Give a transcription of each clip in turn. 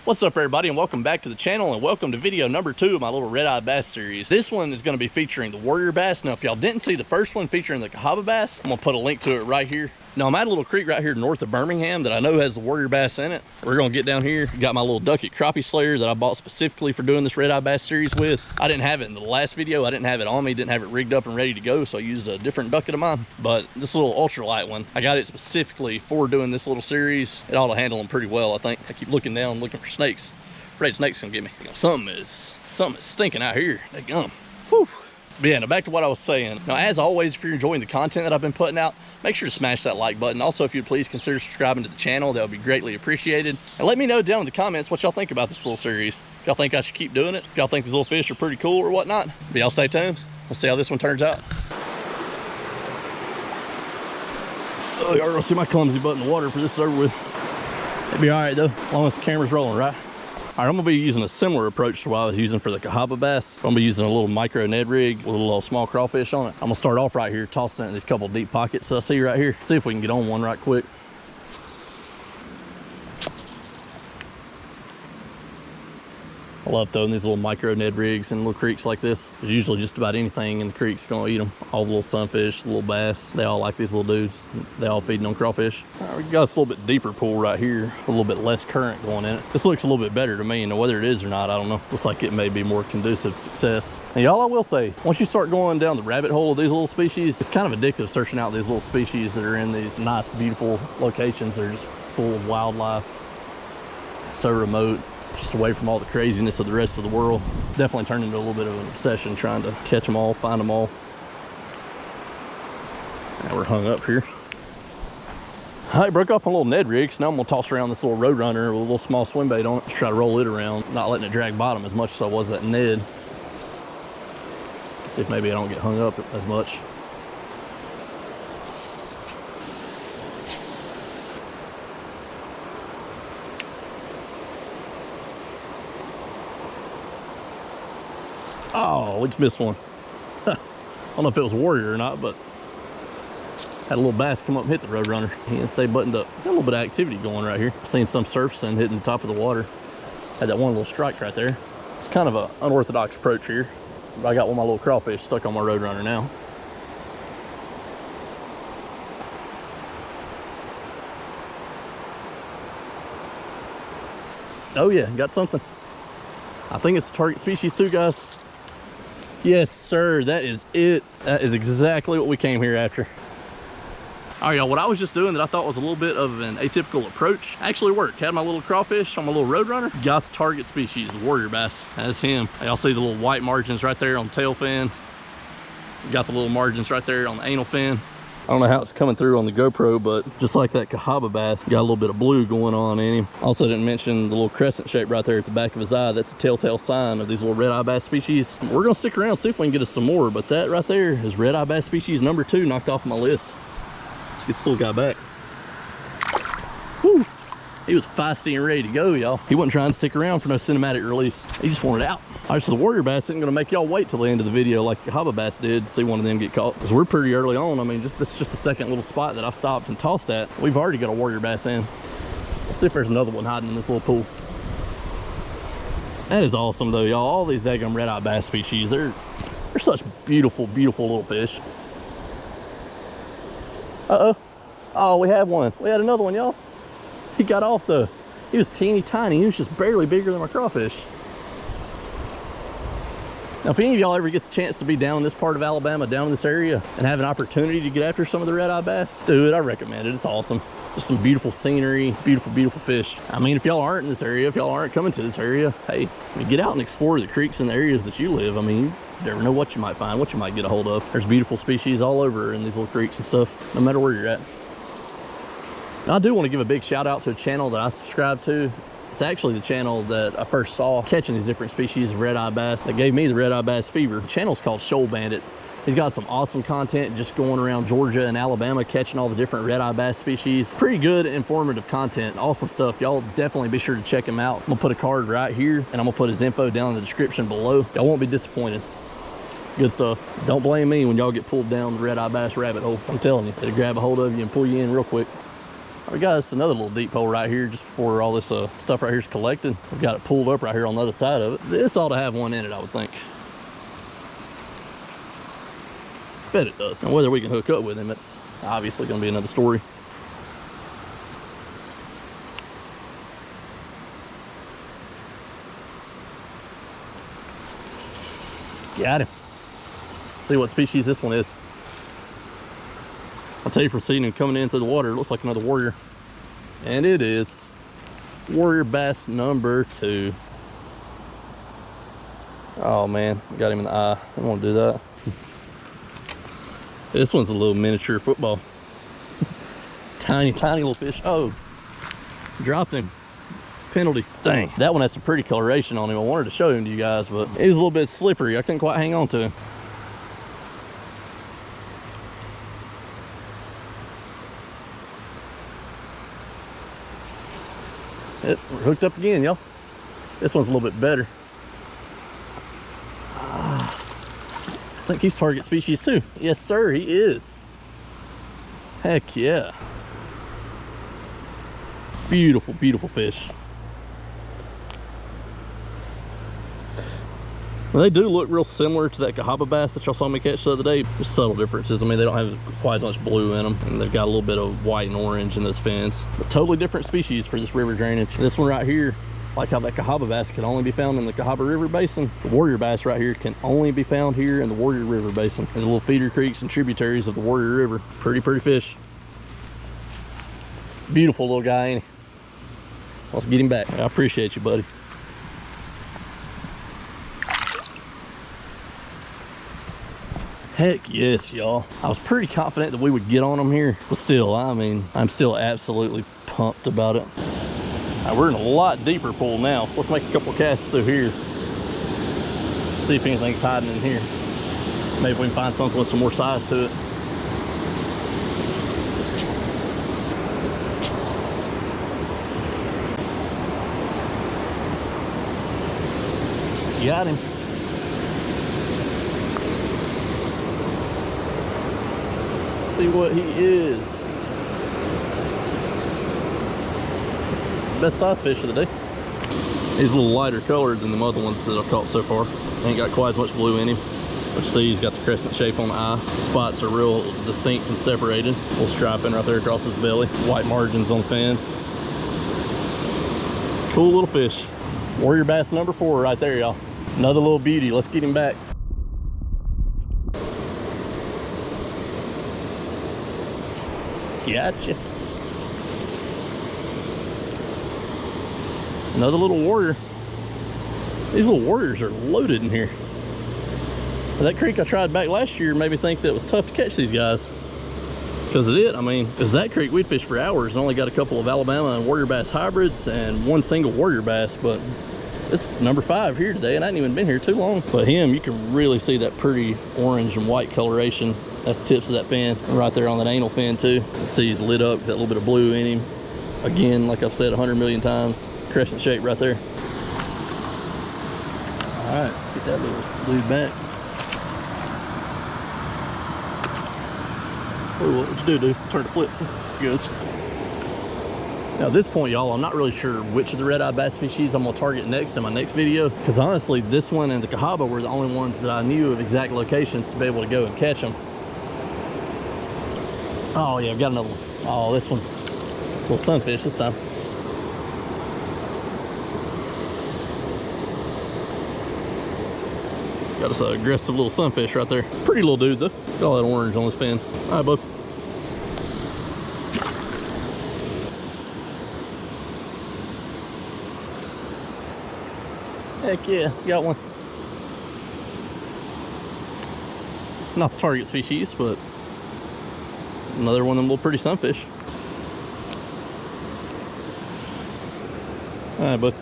What's up everybody, and welcome back to the channel, and welcome to video number 2 of my little red-eye bass series. This one is going to be featuring the warrior bass. Now if y'all didn't see the first one featuring the Cahaba bass, I'm going to put a link to it right here. Now I'm at a little creek right here north of Birmingham that I know has the warrior bass in it. We're going to get down here. Got my little ducket crappie slayer that I bought specifically for doing this red-eye bass series with. I didn't have it in the last video. I didn't have it on me, didn't have it rigged up and ready to go, so I used a different ducket of mine. But this little ultralight one, I got it specifically for doing this little series. It ought to handle them pretty well, I think. I keep looking down looking for snakes. Afraid snake's gonna get me. You know, something is stinking out here. They gum. Whew. But yeah, now back to what I was saying. Now, as always, if you're enjoying the content that I've been putting out, make sure to smash that like button. Also, if you'd please consider subscribing to the channel, that would be greatly appreciated. And let me know down in the comments what y'all think about this little series. If y'all think I should keep doing it, if y'all think these little fish are pretty cool or whatnot. But y'all stay tuned. Let's see how this one turns out. Oh, y'all gonna see my clumsy butt in the water for this is over with. It'll be all right though, as long as the camera's rolling, right? All right, I'm gonna be using a similar approach to what I was using for the Cahaba bass. I'm gonna be using a little micro Ned rig with a little small crawfish on it. I'm gonna start off right here, tossing it in these couple deep pockets that I see right here. See if we can get on one right quick. I love throwing these little micro Ned rigs in little creeks like this. There's usually just about anything in the creek's gonna eat them. All the little sunfish, the little bass, they all like these little dudes. They all feeding on crawfish. All right, we got this little bit deeper pool right here, a little bit less current going in it. This looks a little bit better to me, and whether it is or not, I don't know. Looks like it may be more conducive to success. And y'all, I will say, once you start going down the rabbit hole of these little species, it's kind of addictive searching out these little species that are in these nice, beautiful locations. They're just full of wildlife, so remote, just away from all the craziness of the rest of the world. Definitely turned into a little bit of an obsession trying to catch them all, find them all. Now we're hung up here. I broke off my little Ned rig, so now I'm gonna toss around this little Roadrunner with a little small swim bait on it. Just try to roll it around, not letting it drag bottom as much as I was that Ned. See if maybe I don't get hung up as much. Oh, we just missed one. I don't know if it was a warrior or not, but had a little bass come up and hit the Roadrunner. He didn't stay buttoned up. Got a little bit of activity going right here. Seen some surfacing hitting the top of the water. Had that one little strike right there. It's kind of an unorthodox approach here. But I got one of my little crawfish stuck on my Roadrunner now. Oh yeah, got something. I think it's the target species too, guys. Yes, sir, that is it. That is exactly what we came here after. All right, y'all, what I was just doing that I thought was a little bit of an atypical approach actually worked. Had my little crawfish on my little Roadrunner. Got the target species, the warrior bass. That's him. Y'all see the little white margins right there on the tail fin. Got the little margins right there on the anal fin. I don't know how it's coming through on the GoPro, but just like that Cahaba bass, got a little bit of blue going on in him. Also didn't mention the little crescent shape right there at the back of his eye. That's a telltale sign of these little red-eye bass species. We're gonna stick around, see if we can get us some more, but that right there is red-eye bass species number 2 knocked off my list. Let's get this little guy back. Woo! He was feisty and ready to go, y'all. He wasn't trying to stick around for no cinematic release. He just wanted out. All right, so the warrior bass isn't gonna make y'all wait till the end of the video like the Cahaba bass did to see one of them get caught. Because we're pretty early on. I mean, this is just the second little spot that I've stopped and tossed at. We've already got a warrior bass in. Let's see if there's another one hiding in this little pool. That is awesome though, y'all. All these daggum red-eye bass species, they're such beautiful, beautiful little fish. Uh-oh. Oh, we have one. We had another one, y'all. He got off though. He was teeny tiny. He was just barely bigger than my crawfish. Now, if any of y'all ever get the chance to be down in this part of Alabama, down in this area, and have an opportunity to get after some of the red-eye bass, do it. I recommend it. It's awesome. Just some beautiful scenery, beautiful, beautiful fish. I mean, if y'all aren't in this area, if y'all aren't coming to this area, hey, I mean, get out and explore the creeks and the areas that you live. I mean, you never know what you might find, what you might get a hold of. There's beautiful species all over in these little creeks and stuff, no matter where you're at. Now, I do want to give a big shout out to a channel that I subscribe to. It's actually the channel that I first saw catching these different species of red-eye bass that gave me the red-eye bass fever. The channel's called Shoal Bandit. He's got some awesome content just going around Georgia and Alabama catching all the different red-eye bass species. Pretty good, informative content, awesome stuff. Y'all definitely be sure to check him out. I'm gonna put a card right here and I'm gonna put his info down in the description below. Y'all won't be disappointed. Good stuff. Don't blame me when y'all get pulled down the red-eye bass rabbit hole. I'm telling you, it'll grab a hold of you and pull you in real quick. We got us another little deep hole right here just before all this stuff right here is collected. We've got it pulled up right here on the other side of it. This ought to have one in it, I would think. Bet it does. And whether we can hook up with him, it's obviously going to be another story. Got him. See what species this one is. I'll tell you from seeing him coming in through the water, it looks like another warrior. And it is warrior bass number 2. Oh man, got him in the eye. I don't want to do that. This one's a little miniature football. Tiny, tiny little fish. Oh, dropped him. Penalty. Dang. That one has some pretty coloration on him. I wanted to show him to you guys, but he was a little bit slippery. I couldn't quite hang on to him. We're hooked up again, y'all. This one's a little bit better. I think he's target species too. Yes, sir, he is. Heck yeah. Beautiful, beautiful fish. Well, they do look real similar to that Cahaba bass that y'all saw me catch the other day. Just subtle differences. I mean, they don't have quite as much blue in them, and they've got a little bit of white and orange in those fins. But totally different species for this river drainage. This one right here, like how that Cahaba bass can only be found in the Cahaba River Basin, the Warrior bass right here can only be found here in the Warrior River Basin, in the little feeder creeks and tributaries of the Warrior River. Pretty fish. Beautiful little guy, ain't he? Let's get him back. I appreciate you, buddy. Heck yes, y'all. I was pretty confident that we would get on them here, but still, I mean, I'm still absolutely pumped about it. Now, we're in a lot deeper pool now, so let's make a couple of casts through here. See if anything's hiding in here. Maybe we can find something with some more size to it. Got him. See what he is. Best size fish of the day. He's a little lighter colored than the other ones that I've caught so far. Ain't got quite as much blue in him. But you see, he's got the crescent shape on the eye. The spots are real distinct and separated. Little striping right there across his belly. White margins on the fins. Cool little fish. Warrior bass number 4 right there, y'all. Another little beauty. Let's get him back. Gotcha. Another little warrior. These little warriors are loaded in here. That creek I tried back last year made me think that it was tough to catch these guys. Because it is. I mean, because that creek we'd fish for hours and only got a couple of Alabama and warrior bass hybrids and one single warrior bass. But this is number 5 here today, and I ain't even been here too long. But him, you can really see that pretty orange and white coloration at the tips of that fin, and right there on that anal fin too. See, he's lit up, got a little bit of blue in him. Again, like I've said 100 million times, crescent shape right there. All right, let's get that little dude back. Oh, what would you do, dude? Turn to flip. Good. Now at this point, y'all, I'm not really sure which of the red-eye bass species I'm gonna target next in my next video, because honestly, this one and the Cahaba were the only ones that I knew of exact locations to be able to go and catch them. Oh yeah, I've got another one. Oh, this one's a little sunfish this time. Got us an aggressive little sunfish right there. Pretty little dude though. Got all that orange on his fins. All right, bud. Heck yeah, got one. Not the target species, but another one of them little pretty sunfish. All right, bud.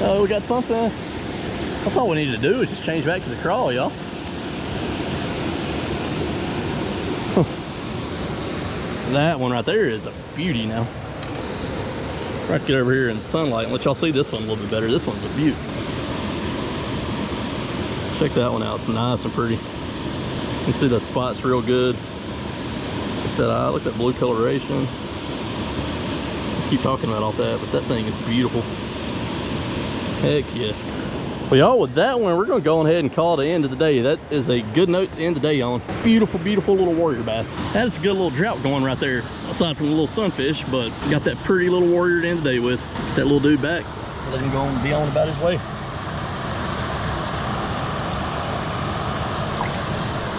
Oh, we got something. That's all we need to do is just change back to the crawl, y'all. That one right there is a beauty now. Right, get over here in the sunlight and let y'all see this one a little bit better. This one's a beaut. Check that one out. It's nice and pretty. You can see the spots real good. Look at that eye. Look at that blue coloration. Let's keep talking about all that, but that thing is beautiful. Heck yes. Well, y'all, with that one, we're going to go ahead and call it the end of the day. That is a good note to end the day on. Beautiful, beautiful little warrior bass. That's a good little drought going right there, aside from the little sunfish, but got that pretty little warrior to end the day with. Get that little dude back. Let him go and be on about his way.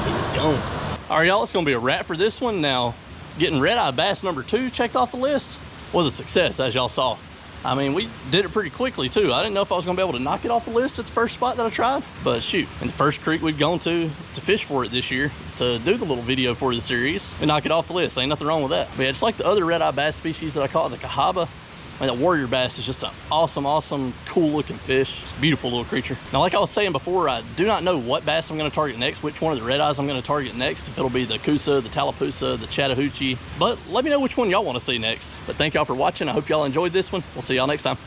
He's gone. All right, y'all, it's going to be a wrap for this one. Now, getting red-eye bass number 2 checked off the list was a success, as y'all saw. I mean, we did it pretty quickly too. I didn't know if I was gonna be able to knock it off the list at the first spot that I tried, but shoot. In the first creek we've gone to fish for it this year, to do the little video for the series, and knock it off the list. Ain't nothing wrong with that. But yeah, just like the other red-eye bass species that I caught, the cahaba, I mean, the warrior bass is just an awesome, awesome, cool looking fish. It's a beautiful little creature. Now, like I was saying before, I do not know what bass I'm gonna target next, which one of the red eyes I'm gonna target next, if it'll be the Coosa, the Tallapoosa, the Chattahoochee. But let me know which one y'all wanna see next. But thank y'all for watching. I hope y'all enjoyed this one. We'll see y'all next time.